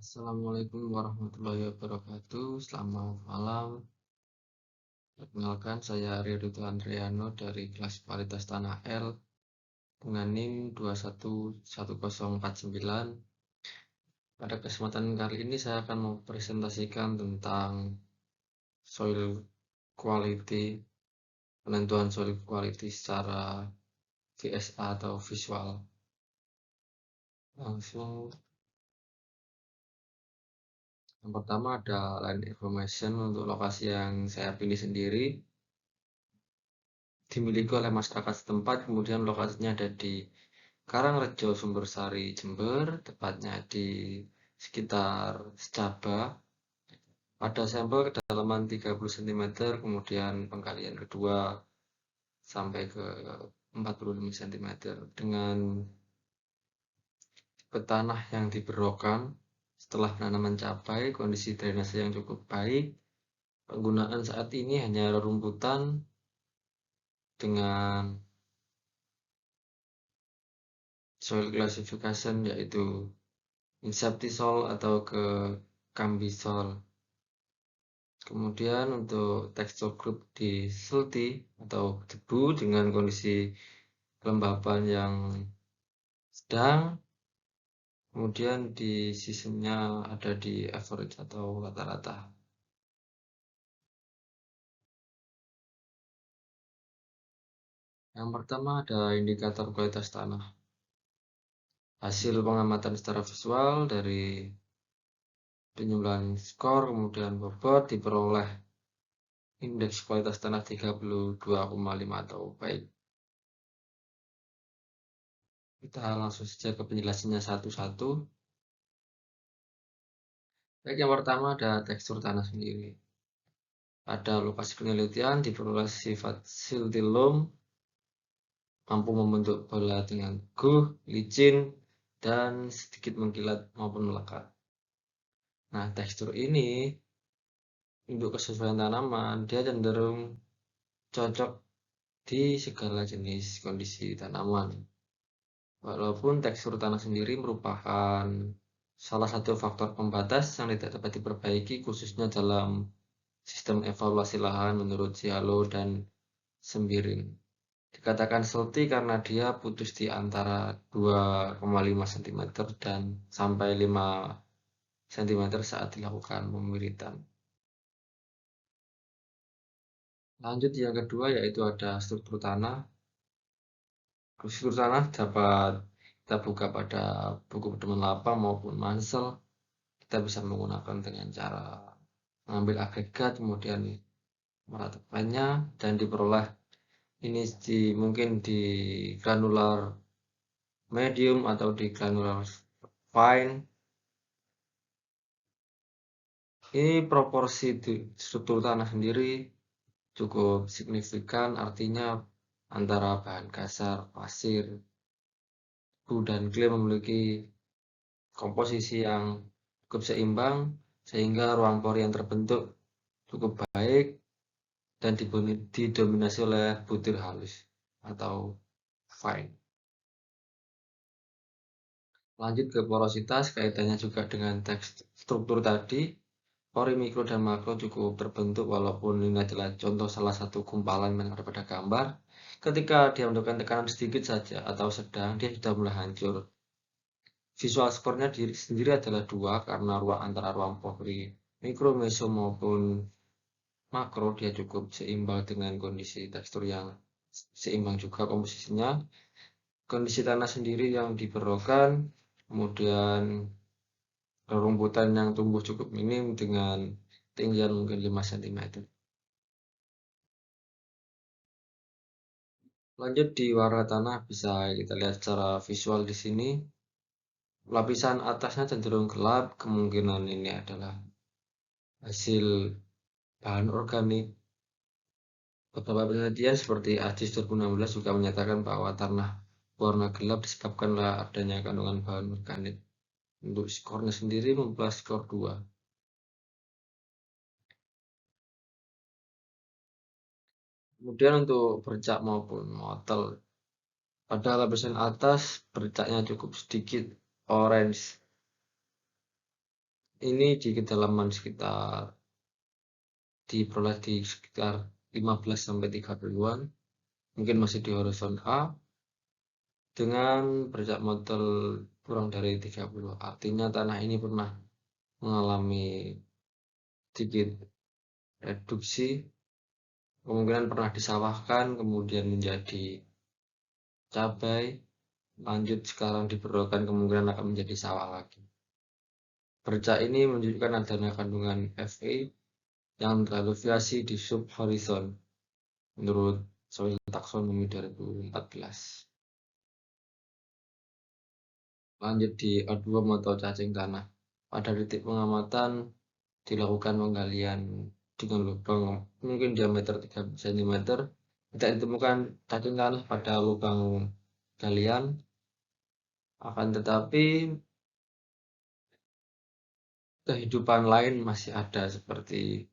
Assalamualaikum warahmatullahi wabarakatuh. Selamat malam. Perkenalkan, saya Ridho Andriano dari kelas Kualitas Tanah L dengan NIM 211049. Pada kesempatan kali ini saya akan mempresentasikan tentang soil quality, penentuan soil quality secara VSA atau visual. Langsung yang pertama ada land information untuk lokasi yang saya pilih sendiri, dimiliki oleh masyarakat setempat. Kemudian lokasinya ada di Karangrejo, Sumbersari, Jember, tepatnya di sekitar Secaba. Pada sampel kedalaman 30 cm, kemudian penggalian kedua sampai ke 45 cm dengan tanah yang diberokan setelah penanaman cabai, kondisi drainase yang cukup baik. Penggunaan saat ini hanya rerumputan dengan soil classification yaitu Inceptisol atau ke Cambisol. Kemudian untuk tekstur grup di silty atau debu dengan kondisi kelembapan yang sedang. Kemudian di seasonnya ada di average atau rata-rata. Yang pertama ada indikator kualitas tanah. Hasil pengamatan secara visual dari penyuluhan skor, kemudian bobot diperoleh indeks kualitas tanah 32,5 atau baik. Kita langsung saja ke penjelasannya satu-satu. Baik, yang pertama ada tekstur tanah sendiri. Pada lokasi penelitian diperoleh sifat silty loam, mampu membentuk bola dengan teguh, licin, dan sedikit mengkilat maupun melekat. Nah, tekstur ini untuk kesesuaian tanaman dia cenderung cocok di segala jenis kondisi tanaman. Walaupun tekstur tanah sendiri merupakan salah satu faktor pembatas yang tidak dapat diperbaiki, khususnya dalam sistem evaluasi lahan menurut Cialo dan Sembiring. Dikatakan silty karena dia putus di antara 2,5 cm dan sampai 5 cm saat dilakukan pemiritan. Lanjut yang kedua yaitu ada struktur tanah. Struktur tanah dapat kita buka pada buku pedoman lapang maupun Mansell. Kita bisa menggunakan dengan cara mengambil agregat, kemudian meratakannya dan diperoleh ini mungkin di granular medium atau di granular fine. Ini proporsi struktur tanah sendiri cukup signifikan, artinya antara bahan kasar, pasir, debu, dan clay memiliki komposisi yang cukup seimbang sehingga ruang pori yang terbentuk cukup baik dan didominasi oleh butir halus atau fine. Lanjut ke porositas, kaitannya juga dengan teks struktur tadi. Pori mikro dan makro cukup terbentuk walaupun ini adalah contoh salah satu gumpalan yang ada pada gambar. Ketika dia mendapatkan tekanan sedikit saja atau sedang, dia sudah mulai hancur. Visual skornya sendiri adalah 2 karena ruang antara ruang pori mikro, meso maupun makro dia cukup seimbang dengan kondisi tekstur yang seimbang juga komposisinya. Kondisi tanah sendiri yang diperlukan, kemudian rerumputan yang tumbuh cukup minim dengan ketinggian mungkin 5 cm. Lanjut di warna tanah bisa kita lihat secara visual di sini. Lapisan atasnya cenderung gelap, kemungkinan ini adalah hasil bahan organik. Beberapa penelitian seperti AJIS 2016 juga menyatakan bahwa tanah warna gelap disebabkan oleh adanya kandungan bahan organik. Untuk skornya sendiri mempunyai skor 2. Kemudian untuk bercak maupun motel, pada lapisan atas bercaknya cukup sedikit orange ini di kedalaman sekitar diperoleh di sekitar 15 sampai 30-an, mungkin masih di horizon A dengan berjarak modal kurang dari 30. Artinya tanah ini pernah mengalami sedikit reduksi, kemungkinan pernah disawahkan, kemudian menjadi cabai, lanjut sekarang diperlukan kemungkinan akan menjadi sawah lagi. Bercak ini menunjukkan adanya kandungan Fa yang terdeviasi di subhorizon menurut soil taxonomy 2014. Lanjut di aduam atau cacing tanah. Pada titik pengamatan dilakukan penggalian dengan lubang mungkin diameter 3 cm. Tidak ditemukan cacing tanah pada lubang galian, akan tetapi kehidupan lain masih ada seperti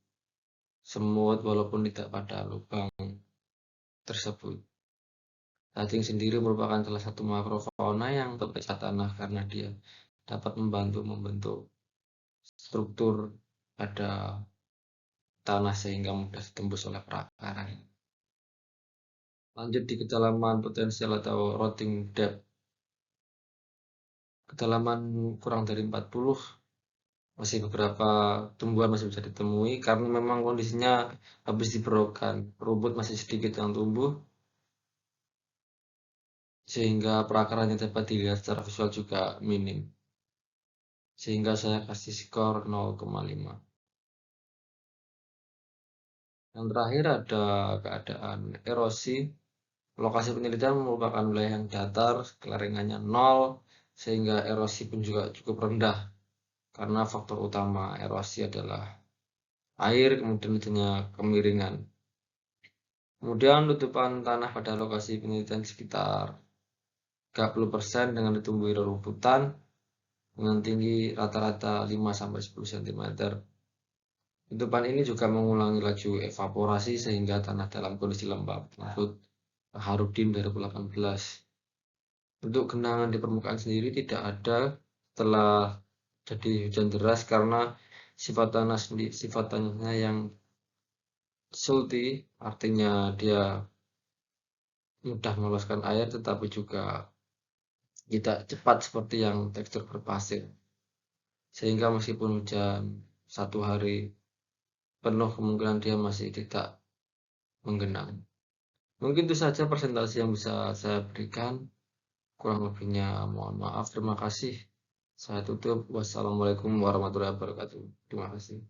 semut walaupun tidak pada lubang tersebut. Cacing sendiri merupakan salah satu makrofauna yang berpecah tanah karena dia dapat membantu membentuk struktur pada tanah sehingga mudah ditembus oleh perakaran. Lanjut di kedalaman potensial atau rotting depth. Kedalaman kurang dari 40, masih beberapa tumbuhan masih bisa ditemui karena memang kondisinya habis diberokan. Rumput masih sedikit yang tumbuh sehingga perakarannya dapat dilihat secara visual juga minim. Sehingga saya kasih skor 0,5. Yang terakhir ada keadaan erosi. Lokasi penelitian merupakan wilayah yang datar, kelaringannya 0, sehingga erosi pun juga cukup rendah. Karena faktor utama erosi adalah air, kemudian adanya kemiringan. Kemudian tutupan tanah pada lokasi penelitian sekitar 30% dengan ditumbuhi rerumputan dengan tinggi rata-rata 5-10 cm. Tutupan ini juga mengulangi laju evaporasi sehingga tanah dalam kondisi lembab. Menurut Harudin 2018. Untuk genangan di permukaan sendiri tidak ada setelah jadi hujan deras karena sifat tanahnya yang salty, artinya dia mudah meloloskan air tetapi juga tidak cepat seperti yang tekstur berpasir. Sehingga meskipun hujan 1 hari penuh kemungkinan dia masih tidak menggenang. Mungkin itu saja presentasi yang bisa saya berikan. Kurang lebihnya mohon maaf. Terima kasih. Saya tutup. Wassalamualaikum warahmatullahi wabarakatuh. Terima kasih.